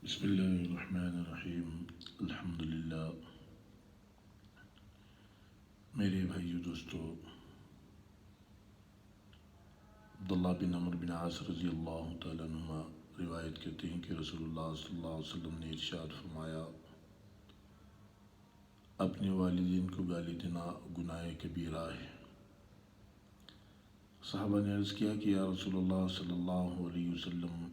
بسم اللہ الرحمن الرحیم الحمدللہ۔ میرے بھائیو دوستو، عبداللہ بن عمرو بن عاص رضی اللہ تعالیٰ عنہما روایت کرتے ہیں کہ رسول اللہ صلی اللہ علیہ وسلم نے ارشاد فرمایا، اپنے والدین کو گالی دینا گناہ کبیرہ ہے۔ صحابہ نے عرض کیا کہ یا رسول اللہ صلی اللہ علیہ وسلم،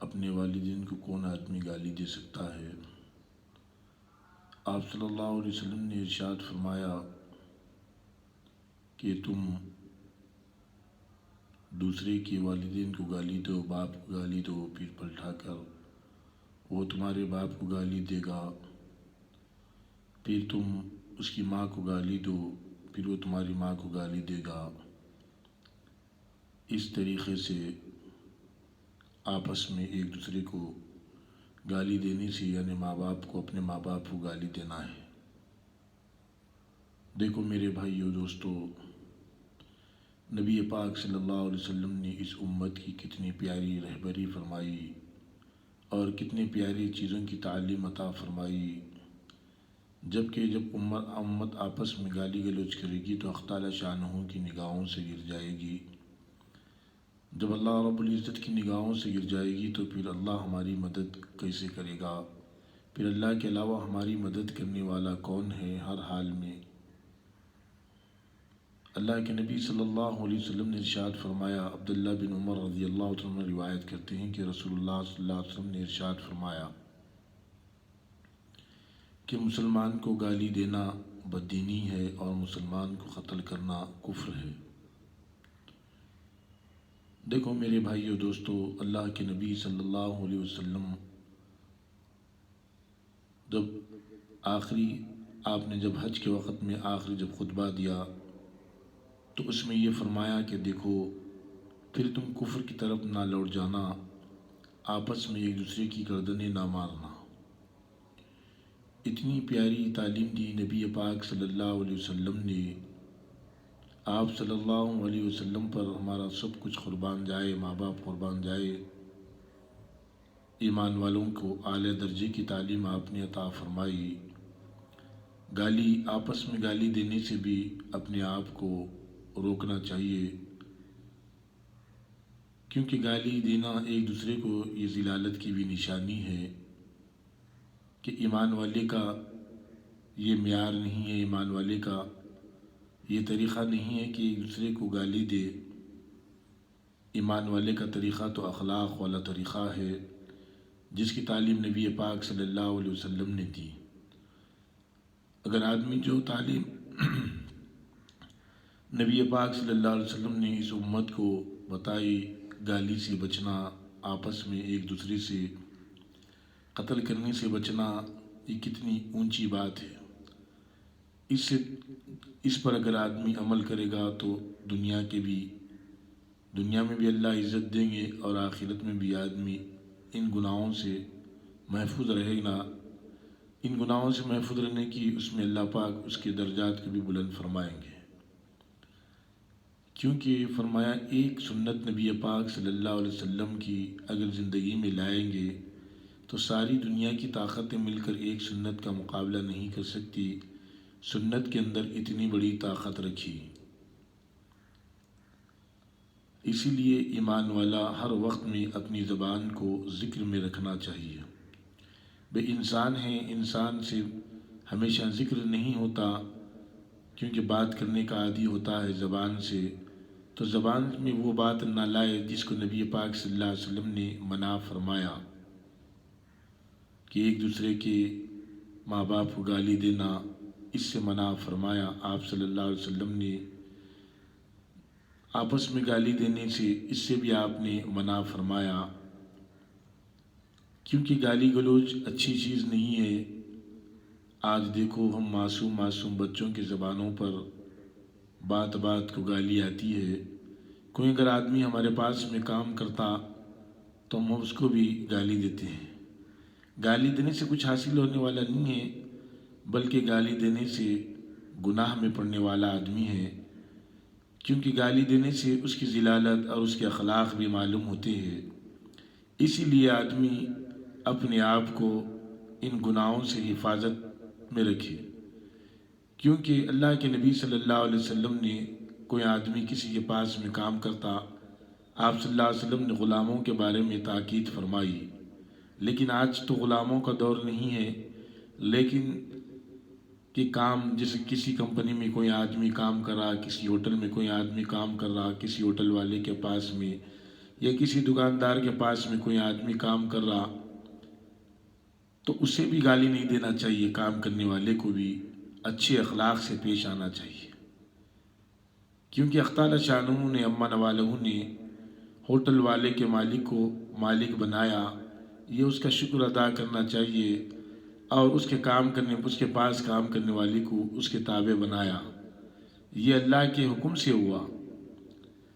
اپنے والدین کو کون آدمی گالی دے سکتا ہے؟ آپ صلی اللہ علیہ وسلم نے ارشاد فرمایا کہ تم دوسرے کے والدین کو گالی دو، باپ کو گالی دو، پھر پلٹا کر وہ تمہارے باپ کو گالی دے گا، پھر تم اس کی ماں کو گالی دو، پھر وہ تمہاری ماں کو گالی دے گا۔ اس طریقے سے آپس میں ایک دوسرے کو گالی دینے سے، یعنی ماں باپ کو اپنے ماں باپ کو گالی دینا ہے۔ دیکھو میرے بھائیو دوستو، نبی پاک صلی اللہ علیہ وسلم نے اس امت کی کتنی پیاری رہبری فرمائی اور کتنی پیاری چیزوں کی تعلیم عطا فرمائی، جبکہ جب امت آپس میں گالی گلوچ کرے گی تو حق تعالی شانہ کی نگاہوں سے گر جائے گی۔ جب اللہ رب العزت کی نگاہوں سے گر جائے گی تو پھر اللہ ہماری مدد کیسے کرے گا؟ پھر اللہ کے علاوہ ہماری مدد کرنے والا کون ہے؟ ہر حال میں اللہ کے نبی صلی اللہ علیہ وسلم نے ارشاد فرمایا، عبداللہ بن عمر رضی اللہ عنہ روایت کرتے ہیں کہ رسول اللہ صلی اللہ علیہ وسلم نے ارشاد فرمایا کہ مسلمان کو گالی دینا بددینی ہے اور مسلمان کو قتل کرنا کفر ہے۔ دیکھو میرے بھائیو دوستو، اللہ کے نبی صلی اللہ علیہ وسلم آپ نے جب حج کے وقت میں آخری جب خطبہ دیا تو اس میں یہ فرمایا کہ دیکھو پھر تم کفر کی طرف نہ لوٹ جانا، آپس میں ایک دوسرے کی گردنیں نہ مارنا۔ اتنی پیاری تعلیم دی نبی پاک صلی اللہ علیہ وسلم نے۔ آپ صلی اللہ علیہ وسلم پر ہمارا سب کچھ قربان جائے، ماں باپ قربان جائے، ایمان والوں کو اعلیٰ درجے کی تعلیم آپ نے عطا فرمائی۔ آپس میں گالی دینے سے بھی اپنے آپ کو روکنا چاہیے، کیونکہ گالی دینا ایک دوسرے کو یہ ذلالت کی بھی نشانی ہے کہ ایمان والے کا یہ معیار نہیں ہے، ایمان والے کا یہ طریقہ نہیں ہے کہ ایک دوسرے کو گالی دے۔ ایمان والے کا طریقہ تو اخلاق والا طریقہ ہے جس کی تعلیم نبی پاک صلی اللہ علیہ وسلم نے دی۔ اگر آدمی جو تعلیم نبی پاک صلی اللہ علیہ وسلم نے اس امت کو بتائی، گالی سے بچنا، آپس میں ایک دوسرے سے قتل کرنے سے بچنا، یہ کتنی اونچی بات ہے۔ اس پر اگر آدمی عمل کرے گا تو دنیا میں بھی اللہ عزت دیں گے اور آخرت میں بھی آدمی ان گناہوں سے محفوظ رہے گا۔ ان گناہوں سے محفوظ رہنے کی اس میں اللہ پاک اس کے درجات کو بھی بلند فرمائیں گے، کیونکہ فرمایا ایک سنت نبی پاک صلی اللہ علیہ وسلم کی اگر زندگی میں لائیں گے تو ساری دنیا کی طاقتیں مل کر ایک سنت کا مقابلہ نہیں کر سکتی۔ سنت کے اندر اتنی بڑی طاقت رکھی، اسی لیے ایمان والا ہر وقت میں اپنی زبان کو ذکر میں رکھنا چاہیے۔ بے انسان ہے، انسان سے ہمیشہ ذکر نہیں ہوتا، کیونکہ بات کرنے کا عادی ہوتا ہے زبان سے، تو زبان میں وہ بات نہ لائے جس کو نبی پاک صلی اللہ علیہ وسلم نے منع فرمایا کہ ایک دوسرے کے ماں باپ کو گالی دینا، اس سے منع فرمایا۔ آپ صلی اللہ علیہ وسلم نے آپس میں گالی دینے سے، اس سے بھی آپ نے منع فرمایا، کیونکہ گالی گلوچ اچھی چیز نہیں ہے۔ آج دیکھو ہم معصوم بچوں کی زبانوں پر بات کو گالی آتی ہے۔ کوئی اگر آدمی ہمارے پاس میں کام کرتا تو ہم اس کو بھی گالی دیتے ہیں۔ گالی دینے سے کچھ حاصل ہونے والا نہیں ہے، بلکہ گالی دینے سے گناہ میں پڑنے والا آدمی ہے، کیونکہ گالی دینے سے اس کی ذلالت اور اس کے اخلاق بھی معلوم ہوتے ہیں۔ اسی لیے آدمی اپنے آپ کو ان گناہوں سے حفاظت میں رکھے، کیونکہ اللہ کے نبی صلی اللہ علیہ وسلم نے کوئی آدمی کسی کے پاس میں کام کرتا، آپ صلی اللہ علیہ وسلم نے غلاموں کے بارے میں تاکید فرمائی۔ لیکن آج تو غلاموں کا دور نہیں ہے، لیکن کہ کام جیسے کسی کمپنی میں کوئی آدمی کام کر رہا، کسی ہوٹل میں کوئی آدمی کام کر رہا، کسی ہوٹل والے کے پاس میں یا کسی دکاندار کے پاس میں کوئی آدمی کام کر رہا، تو اسے بھی گالی نہیں دینا چاہیے، کام کرنے والے کو بھی اچھے اخلاق سے پیش آنا چاہیے، کیونکہ اللہ تعالیٰ شانہ نے امن والہ نے ہوٹل والے کے مالک کو مالک بنایا، یہ اس کا شکر ادا کرنا چاہیے، اور اس کے پاس کام کرنے والے کو اس کے تابع بنایا، یہ اللہ کے حکم سے ہوا۔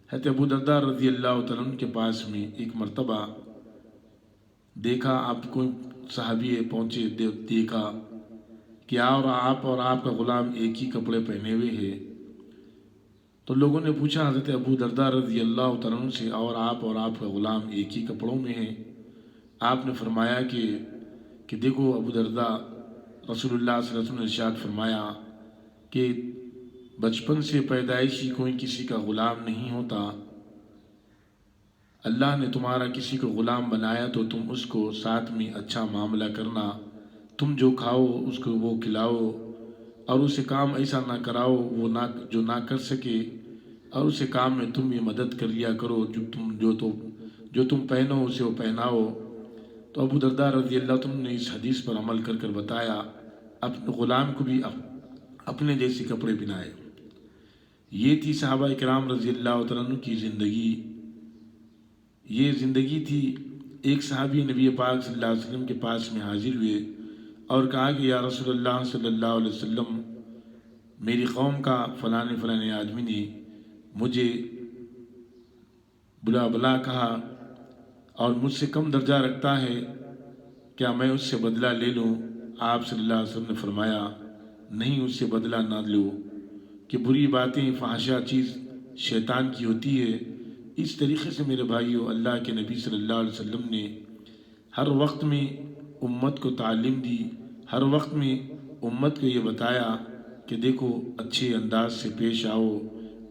حضرت ابو درداء رضی اللہ تعالیٰ عنہ کے پاس میں ایک مرتبہ دیکھا، آپ کو صحابی پہنچے، دیکھا کہ آپ اور آپ کا غلام ایک ہی کپڑے پہنے ہوئے ہیں، تو لوگوں نے پوچھا حضرت ابو درداء رضی اللہ تعالیٰ عنہ سے، اور آپ کا غلام ایک ہی کپڑوں میں ہیں؟ آپ نے فرمایا کہ دیکھو ابو درداء، رسول اللہ صلی اللہ علیہ وسلم نے ارشاد فرمایا کہ بچپن سے پیدائشی کوئی کسی کا غلام نہیں ہوتا، اللہ نے تمہارا کسی کو غلام بنایا تو تم اس کو ساتھ میں اچھا معاملہ کرنا، تم جو کھاؤ اس کو وہ کھلاؤ، اور اسے کام ایسا نہ کراؤ وہ جو نہ کر سکے، اور اسے کام میں تم بھی مدد کر لیا کرو، جو تم پہنو اسے وہ پہناؤ۔ تو ابو درداء رضی اللہ عنہ نے اس حدیث پر عمل کر بتایا، اپنے غلام کو بھی اپنے جیسے کپڑے پہنائے۔ یہ تھی صحابہ کرام رضی اللہ تعالیٰ عنہ کی زندگی، یہ زندگی تھی۔ ایک صحابی نبی پاک صلی اللہ علیہ وسلم کے پاس میں حاضر ہوئے اور کہا کہ یا رسول اللہ صلی اللہ علیہ وسلم، میری قوم کا فلاں آدمی نے مجھے بلا کہا اور مجھ سے کم درجہ رکھتا ہے، کیا میں اس سے بدلہ لے لوں؟ آپ صلی اللہ علیہ وسلم نے فرمایا نہیں، اس سے بدلہ نہ لو، کہ بری باتیں فحشہ چیز شیطان کی ہوتی ہے۔ اس طریقے سے میرے بھائیو، اللہ کے نبی صلی اللہ علیہ وسلم نے ہر وقت میں امت کو تعلیم دی، ہر وقت میں امت کو یہ بتایا کہ دیکھو اچھے انداز سے پیش آؤ،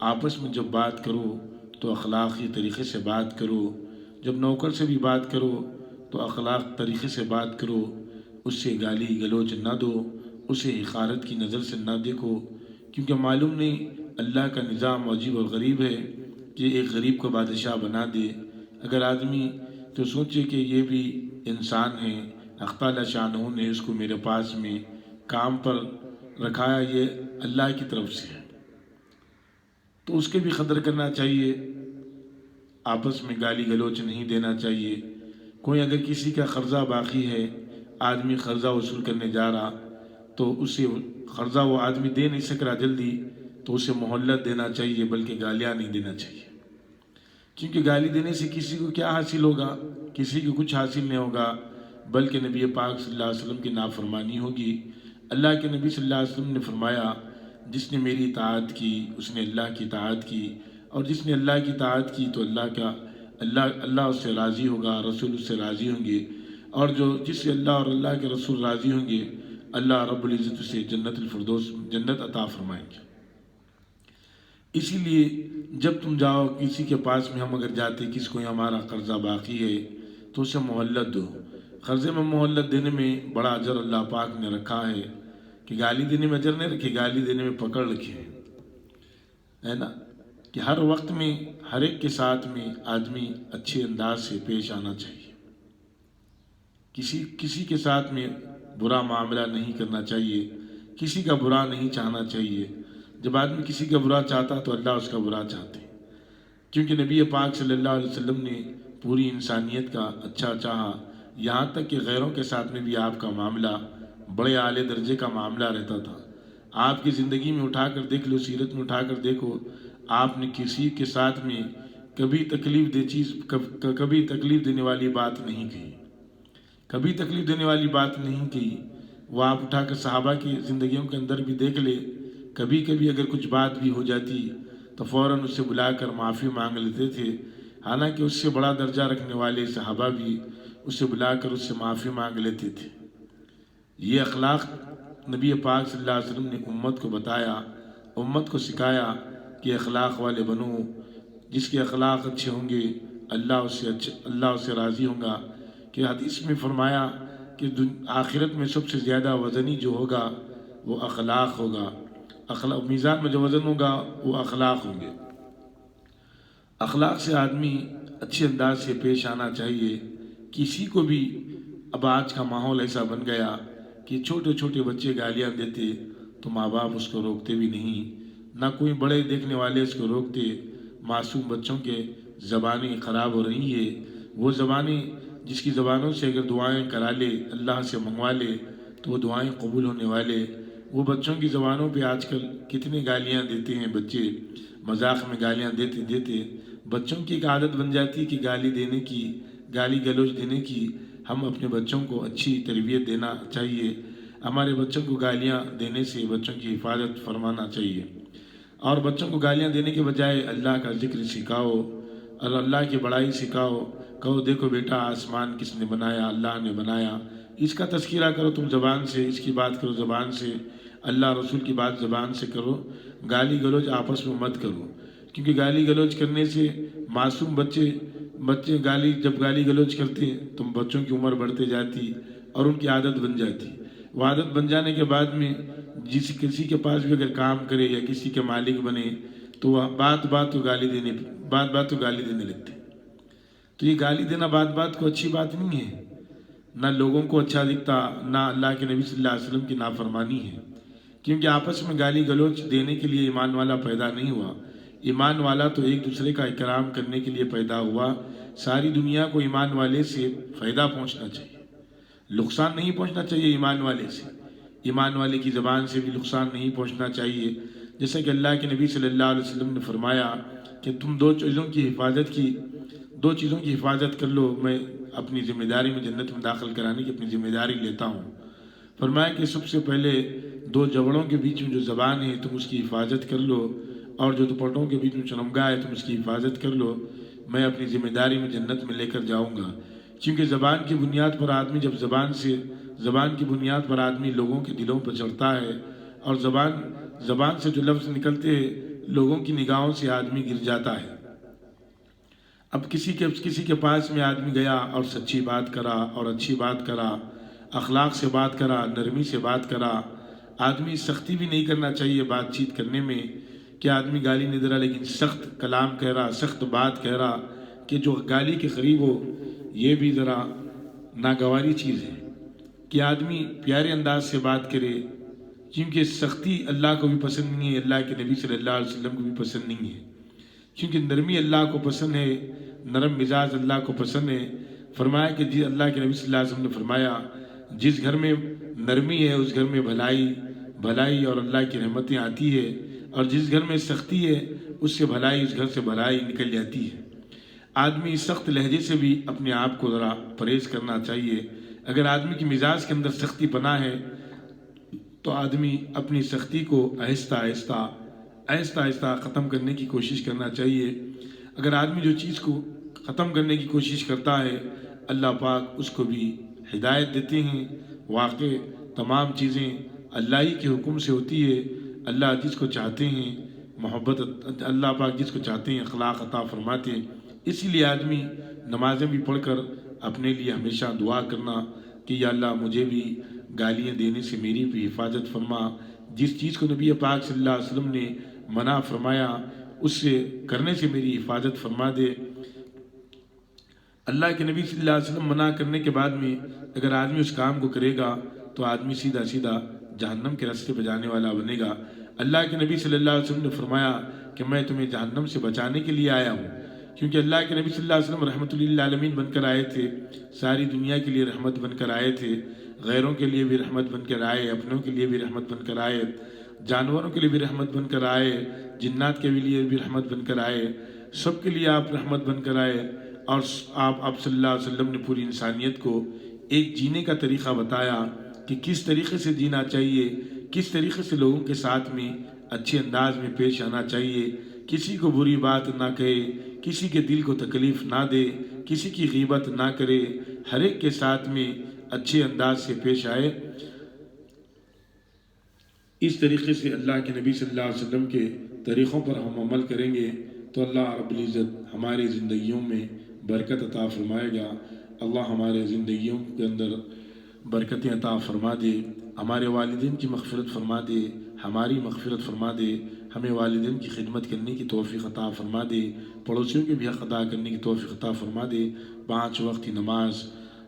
آپس میں جب بات کرو تو اخلاقی طریقے سے بات کرو، جب نوکر سے بھی بات کرو تو اخلاق طریقے سے بات کرو، اس سے گالی گلوچ نہ دو، اسے حقارت کی نظر سے نہ دیکھو، کیونکہ معلوم نہیں اللہ کا نظام عجیب اور غریب ہے کہ ایک غریب کو بادشاہ بنا دے۔ اگر آدمی تو سوچے کہ یہ بھی انسان ہے، اللہ تعالیٰ شانہ نے اس کو میرے پاس میں کام پر رکھایا، یہ اللہ کی طرف سے ہے، تو اس کے بھی قدر کرنا چاہیے، آپس میں گالی گلوچ نہیں دینا چاہیے۔ کوئی اگر کسی کا قرضہ باقی ہے، آدمی قرضہ وصول کرنے جا رہا، تو اسے قرضہ وہ آدمی دے نہیں سک رہا جلدی، تو اسے مہلت دینا چاہیے، بلکہ گالیاں نہیں دینا چاہیے، کیونکہ گالی دینے سے کسی کو کیا حاصل ہوگا؟ کسی کو کچھ حاصل نہیں ہوگا، بلکہ نبی پاک صلی اللہ علیہ وسلم کی نافرمانی ہوگی۔ اللہ کے نبی صلی اللہ علیہ وسلم نے فرمایا جس نے میری اطاعت کی اس نے اللہ کی اطاعت کی، اور جس نے اللہ کی اطاعت کی تو اللہ اس سے راضی ہوگا، رسول اس سے راضی ہوں گے، اور جس سے اللہ اور اللہ کے رسول راضی ہوں گے، اللہ رب العزت سے جنت الفردوس جنت عطا فرمائیں گے۔ اسی لیے جب تم جاؤ کسی کے پاس میں، ہم اگر جاتے کسی کو ہمارا قرضہ باقی ہے تو اسے مہلت دو۔ قرضے میں مہلت دینے میں بڑا اجر اللہ پاک نے رکھا ہے، کہ گالی دینے میں اجر نہیں رکھے، گالی دینے میں پکڑ رکھے ہے نا، کہ ہر وقت میں ہر ایک کے ساتھ میں آدمی اچھے انداز سے پیش آنا چاہیے، کسی کے ساتھ میں برا معاملہ نہیں کرنا چاہیے، کسی کا برا نہیں چاہنا چاہیے۔ جب آدمی کسی کا برا چاہتا تو اللہ اس کا برا چاہتے، کیونکہ نبی پاک صلی اللہ علیہ وسلم نے پوری انسانیت کا اچھا چاہا، یہاں تک کہ غیروں کے ساتھ میں بھی آپ کا معاملہ بڑے اعلیٰ درجے کا معاملہ رہتا تھا۔ آپ کی زندگی میں اٹھا کر دیکھ لو، سیرت میں اٹھا کر دیکھو، آپ نے کسی کے ساتھ میں کبھی تکلیف دینے والی بات نہیں کی، کبھی تکلیف دینے والی بات نہیں کی۔ وہ آپ اٹھا کر صحابہ کی زندگیوں کے اندر بھی دیکھ لے، کبھی کبھی اگر کچھ بات بھی ہو جاتی تو فوراً اسے بلا کر معافی مانگ لیتے تھے۔ حالانکہ اس سے بڑا درجہ رکھنے والے صحابہ بھی اسے بلا کر اس سے معافی مانگ لیتے تھے۔ یہ اخلاق نبی پاک صلی اللہ علیہ وسلم نے امت کو بتایا، امت کو سکھایا کہ اخلاق والے بنو، جس کے اخلاق اچھے ہوں گے اللہ اس سے راضی ہوں گا۔ کہ حدیث میں فرمایا کہ آخرت میں سب سے زیادہ وزنی جو ہوگا وہ اخلاق ہوگا، میزان میں جو وزن ہوگا وہ اخلاق ہوں گے۔ اخلاق سے آدمی اچھے انداز سے پیش آنا چاہیے۔ کسی کو بھی اب آج کا ماحول ایسا بن گیا کہ چھوٹے چھوٹے بچے گالیاں دیتے تو ماں باپ اس کو روکتے بھی نہیں، نہ کوئی بڑے دیکھنے والے اس کو روکتے۔ معصوم بچوں کے زبانیں خراب ہو رہی ہے، وہ زبانیں جس کی زبانوں سے اگر دعائیں کرا لے، اللہ سے منگوا لے تو وہ دعائیں قبول ہونے والے، وہ بچوں کی زبانوں پہ آج کل کتنے گالیاں دیتے ہیں بچے، مذاق میں گالیاں دیتے دیتے بچوں کی ایک عادت بن جاتی ہے کہ گالی دینے کی، گالی گلوچ دینے کی۔ ہم اپنے بچوں کو اچھی تربیت دینا چاہیے، ہمارے بچوں کو گالیاں دینے سے بچوں کی حفاظت فرمانا چاہیے، اور بچوں کو گالیاں دینے کے بجائے اللہ کا ذکر سکھاؤ اور اللہ کی بڑائی سکھاؤ۔ کہو دیکھو بیٹا آسمان کس نے بنایا، اللہ نے بنایا، اس کا تذکرہ کرو تم زبان سے، اس کی بات کرو زبان سے، اللہ رسول کی بات زبان سے کرو، گالی گلوچ آپس میں مت کرو، کیونکہ گالی گلوچ کرنے سے معصوم بچے جب گالی گلوچ کرتے ہیں تو بچوں کی عمر بڑھتے جاتی اور ان کی عادت بن جاتی۔ وہ عادت بن جانے کے بعد میں کسی کے پاس بھی اگر کام کرے یا کسی کے مالک بنے تو وہ بات بات کو گالی دینے لگتے۔ تو یہ گالی دینا بات کو اچھی بات نہیں ہے، نہ لوگوں کو اچھا دکھتا، نہ اللہ کے نبی صلی اللہ علیہ وسلم کی نافرمانی ہے، کیونکہ آپس میں گالی گلوچ دینے کے لیے ایمان والا پیدا نہیں ہوا۔ ایمان والا تو ایک دوسرے کا اکرام کرنے کے لیے پیدا ہوا۔ ساری دنیا کو ایمان والے سے فائدہ پہنچنا چاہیے، نقصان نہیں پہنچنا چاہیے ایمان والے سے، ایمان والے کی زبان سے بھی نقصان نہیں پہنچنا چاہیے۔ جیسا کہ اللہ کے نبی صلی اللہ علیہ وسلم نے فرمایا کہ تم دو چیزوں کی حفاظت کر لو، میں اپنی ذمہ داری میں جنت میں داخل کرانے کی اپنی ذمہ داری لیتا ہوں۔ فرمایا کہ سب سے پہلے دو جبڑوں کے بیچ میں جو زبان ہے تم اس کی حفاظت کر لو، اور جو دوپٹوں کے بیچ میں چرمگاہ ہے تم اس کی حفاظت کر لو، میں اپنی ذمہ داری میں جنت میں لے کر جاؤں گا۔ کیونکہ زبان کی بنیاد پر آدمی جب زبان کی بنیاد پر آدمی لوگوں کے دلوں پر چڑھتا ہے، اور زبان سے جو لفظ نکلتے ہیں لوگوں کی نگاہوں سے آدمی گر جاتا ہے۔ اب کسی کے پاس میں آدمی گیا اور سچی بات کرا اور اچھی بات کرا، اخلاق سے بات کرا، نرمی سے بات کرا۔ آدمی سختی بھی نہیں کرنا چاہیے بات چیت کرنے میں، کہ آدمی گالی نہیں دے رہا لیکن سخت کلام کہہ رہا، سخت بات کہہ رہا کہ جو گالی کے قریب ہو، یہ بھی ذرا ناگواری چیز ہے کہ آدمی پیارے انداز سے بات کرے، کیونکہ سختی اللہ کو بھی پسند نہیں ہے، اللہ کے نبی صلی اللہ علیہ وسلم کو بھی پسند نہیں ہے، کیونکہ نرمی اللہ کو پسند ہے، نرم مزاج اللہ کو پسند ہے۔ فرمایا کہ اللہ کے نبی صلی اللہ علیہ وسلم نے فرمایا جس گھر میں نرمی ہے اس گھر میں بھلائی اور اللہ کی رحمتیں آتی ہے، اور جس گھر میں سختی ہے اس گھر سے بھلائی نکل جاتی ہے۔ آدمی سخت لہجے سے بھی اپنے آپ کو ذرا پرہیز کرنا چاہیے۔ اگر آدمی کی مزاج کے اندر سختی پناہ ہے تو آدمی اپنی سختی کو آہستہ آہستہ ختم کرنے کی کوشش کرنا چاہیے۔ اگر آدمی جو چیز کو ختم کرنے کی کوشش کرتا ہے اللہ پاک اس کو بھی ہدایت دیتے ہیں۔ واقع تمام چیزیں اللہ ہی کے حکم سے ہوتی ہے، اللہ جس کو چاہتے ہیں محبت، اللہ پاک جس کو چاہتے ہیں اخلاق عطا فرماتے ہیں۔ اسی لیے آدمی نمازیں بھی پڑھ کر اپنے لیے ہمیشہ دعا کرنا کہ یا اللہ مجھے بھی گالیاں دینے سے میری بھی حفاظت فرما، جس چیز کو نبی پاک صلی اللہ علیہ وسلم نے منع فرمایا اس سے کرنے سے میری حفاظت فرما دے۔ اللہ کے نبی صلی اللہ علیہ وسلم منع کرنے کے بعد میں اگر آدمی اس کام کو کرے گا تو آدمی سیدھا جہنم کے راستے پہ جانے والا بنے گا۔ اللہ کے نبی صلی اللہ علیہ وسلم نے فرمایا کہ میں تمہیں جہنم سے بچانے کے لیے آیا ہوں، کیونکہ اللہ کے نبی صلی اللہ علیہ وسلم رحمت للعالمین بن کر آئے تھے، ساری دنیا کے لیے رحمت بن کر آئے تھے، غیروں کے لیے بھی رحمت بن کر آئے، اپنوں کے لیے بھی رحمت بن کر آئے، جانوروں کے لیے بھی رحمت بن کر آئے، جنات کے لیے بھی رحمت بن کر آئے، سب کے لیے آپ رحمت بن کر آئے۔ اور آپ صلی اللہ علیہ وسلم نے پوری انسانیت کو ایک جینے کا طریقہ بتایا کہ کس طریقے سے جینا چاہیے، کس طریقے سے لوگوں کے ساتھ میں اچھے انداز میں پیش آنا چاہیے، کسی کو بری بات نہ کہے، کسی کے دل کو تکلیف نہ دے، کسی کی غیبت نہ کرے، ہر ایک کے ساتھ میں اچھے انداز سے پیش آئے۔ اس طریقے سے اللہ کے نبی صلی اللہ علیہ وسلم کے طریقوں پر ہم عمل کریں گے تو اللہ رب العزت ہماری زندگیوں میں برکت عطا فرمائے گا۔ اللہ ہمارے زندگیوں کے اندر برکتیں عطا فرما دے، ہمارے والدین کی مغفرت فرما دے، ہماری مغفرت فرما دے، ہمیں والدین کی خدمت کرنے کی توفیق عطا فرما دے، پڑوسیوں کے بھی حق ادا کرنے کی توفیق عطا فرما دے، 5 وقت کی نماز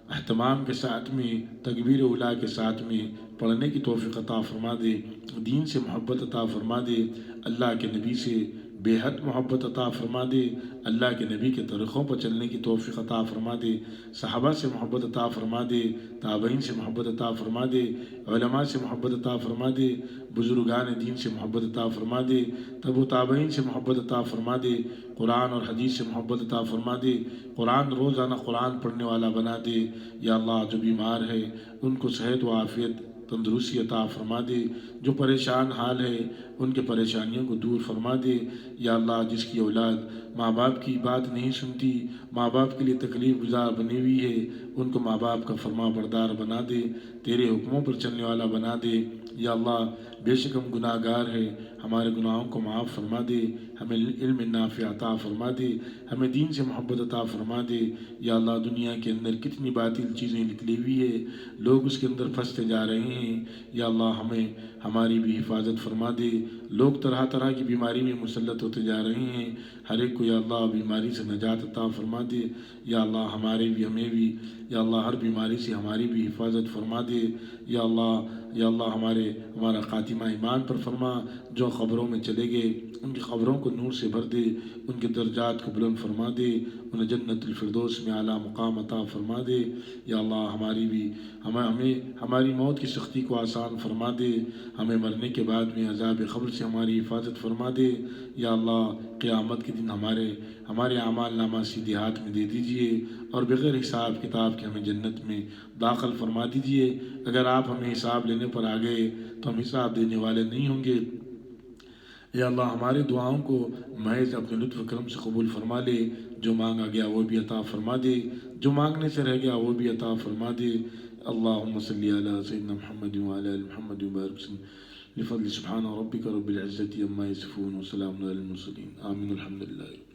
اہتمام کے ساتھ میں، تکبیر اولیٰ کے ساتھ میں پڑھنے کی توفیق عطا فرما دے، دین سے محبت عطا فرما دے، اللہ کے نبی سے بے حد محبت عطا فرما دے، اللہ کے نبی کے طریقوں پر چلنے کی توفیق عطا فرما دے، صحابہ سے محبت عطا فرما دے، تابعین سے محبت عطا فرما دے، علماء سے محبت عطا فرما دے، بزرگان دین سے محبت عطا فرما دے، تبع تابعین سے محبت عطا فرما دے، قرآن اور حدیث سے محبت عطا فرما دے، روزانہ قرآن پڑھنے والا بنا دے۔ یا اللہ جو بیمار ہے ان کو صحت و عافیت تندرستی عطا فرما دے، جو پریشان حال ہے ان کے پریشانیوں کو دور فرما دے۔ یا اللہ جس کی اولاد ماں باپ کی بات نہیں سنتی، ماں باپ کے لیے تکلیف گزار بنی ہوئی ہے، ان کو ماں باپ کا فرما بردار بنا دے، تیرے حکموں پر چلنے والا بنا دے۔ یا اللہ بے شک ہم گناہ گار ہیں، ہمارے گناہوں کو معاف فرما دے، ہمیں علم نافع عطا فرما دے، ہمیں دین سے محبت عطا فرما دے۔ یا اللہ دنیا کے اندر کتنی باطل چیزیں نکلی ہوئی ہے، لوگ اس کے اندر پھنستے جا رہے ہیں۔ یا اللہ ہمیں ہماری بھی حفاظت فرما دے، لوگ طرح طرح کی بیماری میں مسلط ہوتے جا رہے ہیں، ہر ایک کو یا اللہ بیماری سے نجات عطا فرما دے۔ یا اللہ ہمارے بھی ہمیں بھی یا اللہ ہر بیماری سے ہماری بھی حفاظت فرما دے۔ یا اللہ ہمارا خاتمہ ایمان پر فرما، جو قبروں میں چلے گئے ان کی قبروں کو نور سے بھر دے، ان کے درجات کو بلند فرما دے، انہیں جنت الفردوس میں اعلیٰ مقام عطا فرما دے۔ یا اللہ ہماری موت کی سختی کو آسان فرما دے، ہمیں مرنے کے بعد میں عذاب قبر سے ہماری حفاظت فرما دے۔ یا اللہ قیامت کے دن ہمارے اعمال نامہ سیدھے ہاتھ میں دے دیجئے اور بغیر حساب کتاب کے ہمیں جنت میں داخل فرما دیجئے۔ اگر آپ ہمیں حساب لینے پر آ گئے تو ہم حساب دینے والے نہیں ہوں گے۔ یا اللہ ہماری دعاؤں کو محض اپنے لطف کرم سے قبول فرما لے، جو مانگا گیا وہ بھی عطا فرما دے، جو مانگنے سے رہ گیا وہ بھی عطا فرما دے۔ اللہم صلی علی سیدنا محمد وعلی آل محمد وبارک وسلم لفضل سبحان ربک رب العزت عما یصفون وسلام علی المرسلین آمین الحمدللہ۔